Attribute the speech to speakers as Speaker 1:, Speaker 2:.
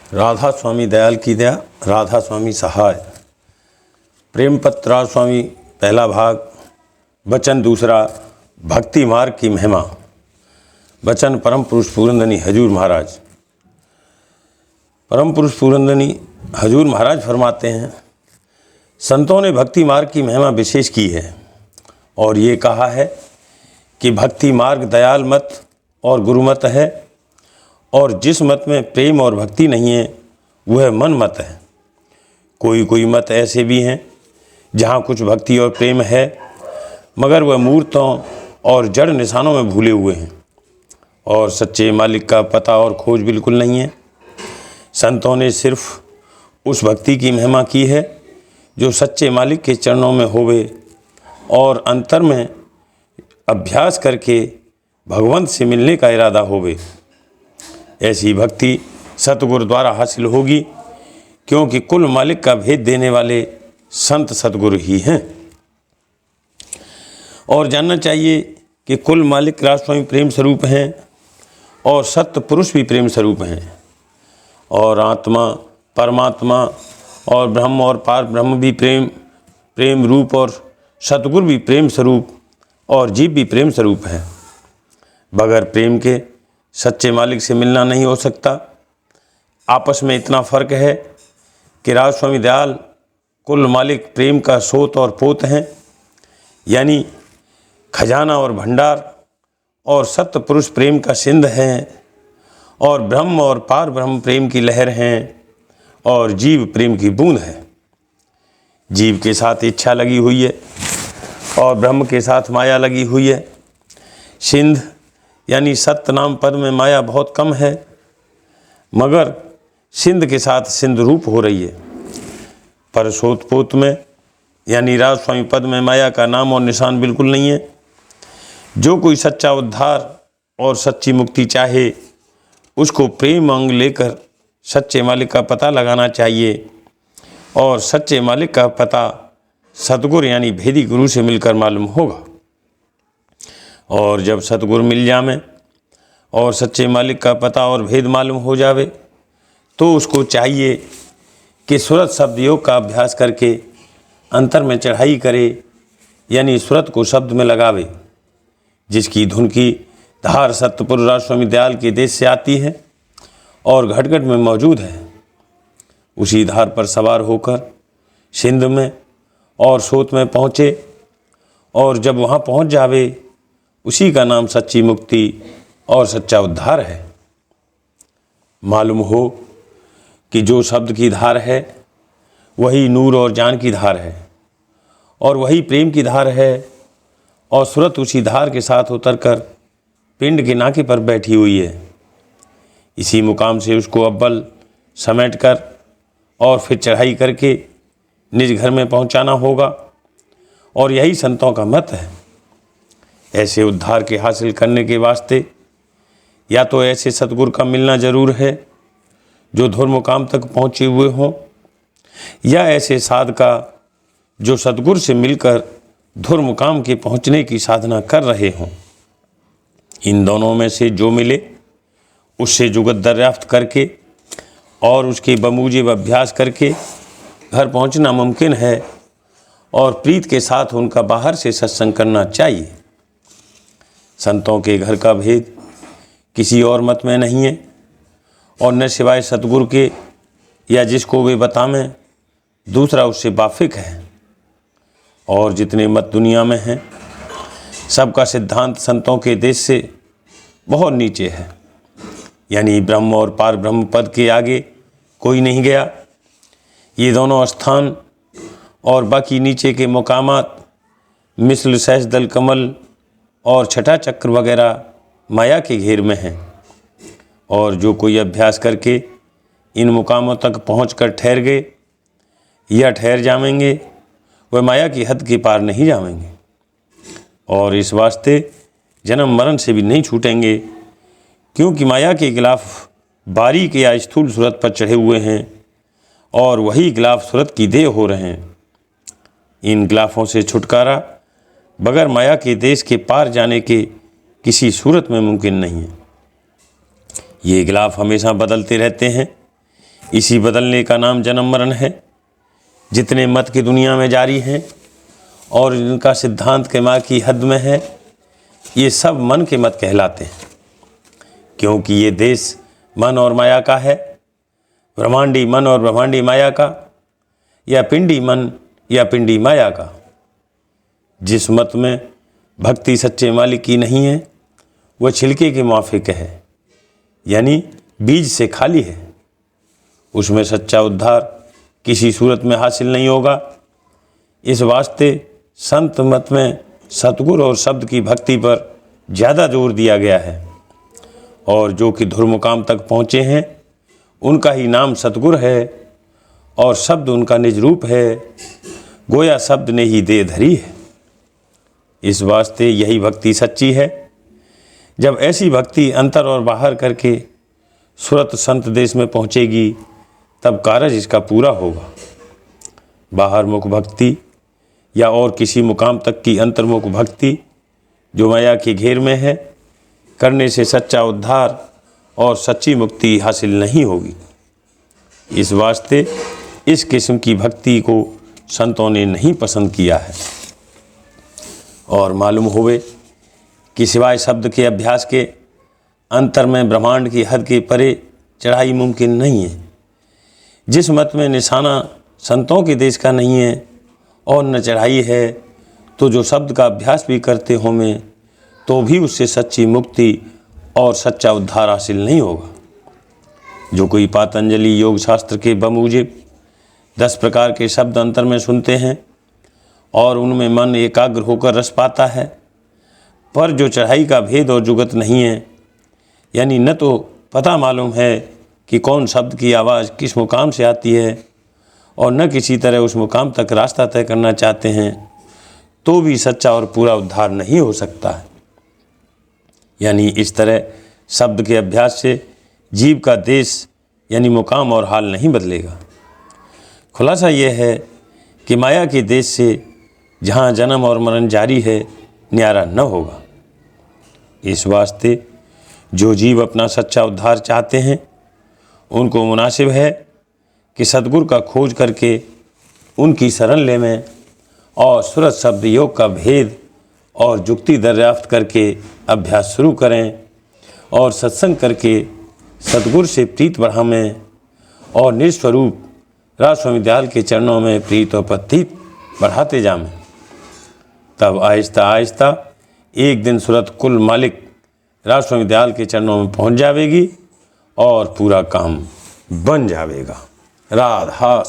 Speaker 1: राधा स्वामी दयाल की दया, राधा स्वामी सहाय। प्रेम पत्र राधा स्वामी पहला भाग। वचन दूसरा, भक्ति मार्ग की महिमा। वचन परम पुरुष पूरनदनी हजूर महाराज। परम पुरुष पूरनदनी हजूर महाराज फरमाते हैं, संतों ने भक्ति मार्ग की महिमा विशेष की है और ये कहा है कि भक्ति मार्ग दयाल मत और गुरुमत है, और जिस मत में प्रेम और भक्ति नहीं है वह मन मत है। कोई कोई मत ऐसे भी हैं जहाँ कुछ भक्ति और प्रेम है, मगर वह मूर्तों और जड़ निशानों में भूले हुए हैं और सच्चे मालिक का पता और खोज बिल्कुल नहीं है। संतों ने सिर्फ उस भक्ति की महिमा की है जो सच्चे मालिक के चरणों में होवे और अंतर में अभ्यास करके भगवंत से मिलने का इरादा होवे। ऐसी भक्ति सतगुरु द्वारा हासिल होगी, क्योंकि कुल मालिक का भेद देने वाले संत सतगुरु ही हैं। और जानना चाहिए कि कुल मालिक राधा स्वामी प्रेम स्वरूप हैं और सत्य पुरुष भी प्रेम स्वरूप हैं, और आत्मा परमात्मा और ब्रह्म और पार ब्रह्म भी प्रेम रूप, और सतगुरु भी प्रेम स्वरूप और जीव भी प्रेम स्वरूप है। बगैर प्रेम के सच्चे मालिक से मिलना नहीं हो सकता। आपस में इतना फ़र्क है कि राधा स्वामी दयाल कुल मालिक प्रेम का सोत और पोत हैं, यानी खजाना और भंडार, और सत्य पुरुष प्रेम का सिंध हैं, और ब्रह्म और पार ब्रह्म प्रेम की लहर हैं, और जीव प्रेम की बूंद है। जीव के साथ इच्छा लगी हुई है और ब्रह्म के साथ माया लगी हुई है। सिंध यानी सत्य नाम पद में माया बहुत कम है, मगर सिंध के साथ सिंध रूप हो रही है। पर सोतपोत में यानी राधा स्वामी पद में माया का नाम और निशान बिल्कुल नहीं है। जो कोई सच्चा उद्धार और सच्ची मुक्ति चाहे, उसको प्रेम अंग लेकर सच्चे मालिक का पता लगाना चाहिए, और सच्चे मालिक का पता सतगुरु यानी भेदी गुरु से मिलकर मालूम होगा। और जब सतगुरु मिल जावे और सच्चे मालिक का पता और भेद मालूम हो जावे, तो उसको चाहिए कि सुरत शब्द योग का अभ्यास करके अंतर में चढ़ाई करे, यानी सुरत को शब्द में लगावे, जिसकी धुन की धार सत्यपुर राधा स्वामी दयाल के देश से आती है और घट घट में मौजूद है। उसी धार पर सवार होकर सिंध में और सोत में पहुँचे, और जब वहाँ पहुँच जावे, उसी का नाम सच्ची मुक्ति और सच्चा उद्धार है। मालूम हो कि जो शब्द की धार है वही नूर और जान की धार है, और वही प्रेम की धार है, और सुरत उसी धार के साथ उतरकर पिंड के नाके पर बैठी हुई है। इसी मुकाम से उसको अव्वल समेट कर और फिर चढ़ाई करके निज घर में पहुंचाना होगा, और यही संतों का मत है। ऐसे उद्धार के हासिल करने के वास्ते या तो ऐसे सतगुरु का मिलना जरूर है जो धुर मुकाम तक पहुँचे हुए हों, या ऐसे साध का जो सतगुरु से मिलकर धुर मुकाम के पहुँचने की साधना कर रहे हों। इन दोनों में से जो मिले उससे जुगत दरियाफ्त करके और उसके बमूजिब अभ्यास करके घर पहुँचना मुमकिन है, और प्रीत के साथ उनका बाहर से सत्संग करना चाहिए। संतों के घर का भेद किसी और मत में नहीं है, और न सिवाय सतगुरु के या जिसको वे बतावें दूसरा उससे वाफिक है। और जितने मत दुनिया में हैं, सबका सिद्धांत संतों के देश से बहुत नीचे है, यानी ब्रह्म और पार ब्रह्म पद के आगे कोई नहीं गया। ये दोनों स्थान और बाकी नीचे के मुकामात मिसल सहज दल कमल और छठा चक्र वगैरह माया के घेर में हैं, और जो कोई अभ्यास करके इन मुकामों तक पहुंचकर ठहर गए या ठहर जावेंगे, वह माया की हद के पार नहीं जावेंगे, और इस वास्ते जन्म मरण से भी नहीं छूटेंगे, क्योंकि माया के खिलाफ बारीक या स्थूल सूरत पर चढ़े हुए हैं, और वही गिलाफ सूरत की देह हो रहे हैं। इन गिलाफों से छुटकारा बगैर माया के देश के पार जाने के किसी सूरत में मुमकिन नहीं है। ये गिलाफ हमेशा बदलते रहते हैं, इसी बदलने का नाम जन्म मरण है। जितने मत की दुनिया में जारी हैं और इनका सिद्धांत के माँ की हद में है, ये सब मन के मत कहलाते हैं, क्योंकि ये देश मन और माया का है, ब्रह्मांडी मन और ब्रह्मांडी माया का, या पिंडी मन या पिंडी माया का। जिस मत में भक्ति सच्चे मालिक की नहीं है वह छिलके के माफिक है, यानी बीज से खाली है। उसमें सच्चा उद्धार किसी सूरत में हासिल नहीं होगा। इस वास्ते संत मत में सतगुरु और शब्द की भक्ति पर ज़्यादा जोर दिया गया है, और जो कि ध्रुव मुकाम तक पहुँचे हैं उनका ही नाम सतगुरु है और शब्द उनका निज रूप है, गोया शब्द ने ही दे धरी है। इस वास्ते यही भक्ति सच्ची है। जब ऐसी भक्ति अंतर और बाहर करके सुरत संत देश में पहुँचेगी तब कारज इसका पूरा होगा। बाहर मुख भक्ति या और किसी मुकाम तक की अंतर्मुख भक्ति जो माया के घेर में है, करने से सच्चा उद्धार और सच्ची मुक्ति हासिल नहीं होगी। इस वास्ते इस किस्म की भक्ति को संतों ने नहीं पसंद किया है। और मालूम होवे कि सिवाय शब्द के अभ्यास के अंतर में ब्रह्मांड की हद के परे चढ़ाई मुमकिन नहीं है। जिस मत में निशाना संतों के देश का नहीं है और न चढ़ाई है, तो जो शब्द का अभ्यास भी करते हों में तो भी उससे सच्ची मुक्ति और सच्चा उद्धार हासिल नहीं होगा। जो कोई पातंजलि योग शास्त्र के बमूजिब 10 प्रकार के शब्द अंतर में सुनते हैं और उनमें मन एकाग्र होकर रस पाता है, पर जो चढ़ाई का भेद और जुगत नहीं है, यानी न तो पता मालूम है कि कौन शब्द की आवाज़ किस मुकाम से आती है और न किसी तरह उस मुकाम तक रास्ता तय करना चाहते हैं, तो भी सच्चा और पूरा उद्धार नहीं हो सकता है। यानी इस तरह शब्द के अभ्यास से जीव का देश यानी मुकाम और हाल नहीं बदलेगा। खुलासा यह है कि माया के देश से जहाँ जन्म और मरण जारी है न्यारा न होगा। इस वास्ते जो जीव अपना सच्चा उद्धार चाहते हैं उनको मुनासिब है कि सद्गुरु का खोज करके उनकी शरण ले में और सुरत शब्द योग का भेद और जुक्ति दरियाफ्त करके अभ्यास शुरू करें और सत्संग करके सद्गुरु से प्रीत बढ़ावें और निस्वरूप राजस्वामी दयाल के चरणों में प्रीत और प्रतीत बढ़ाते जाएं। तब आहिस्ता आहिस्ता एक दिन सूरत कुल मालिक राजस्वामी दयाल के चरणों में पहुंच जाएगी और पूरा काम बन जाएगा। राधा।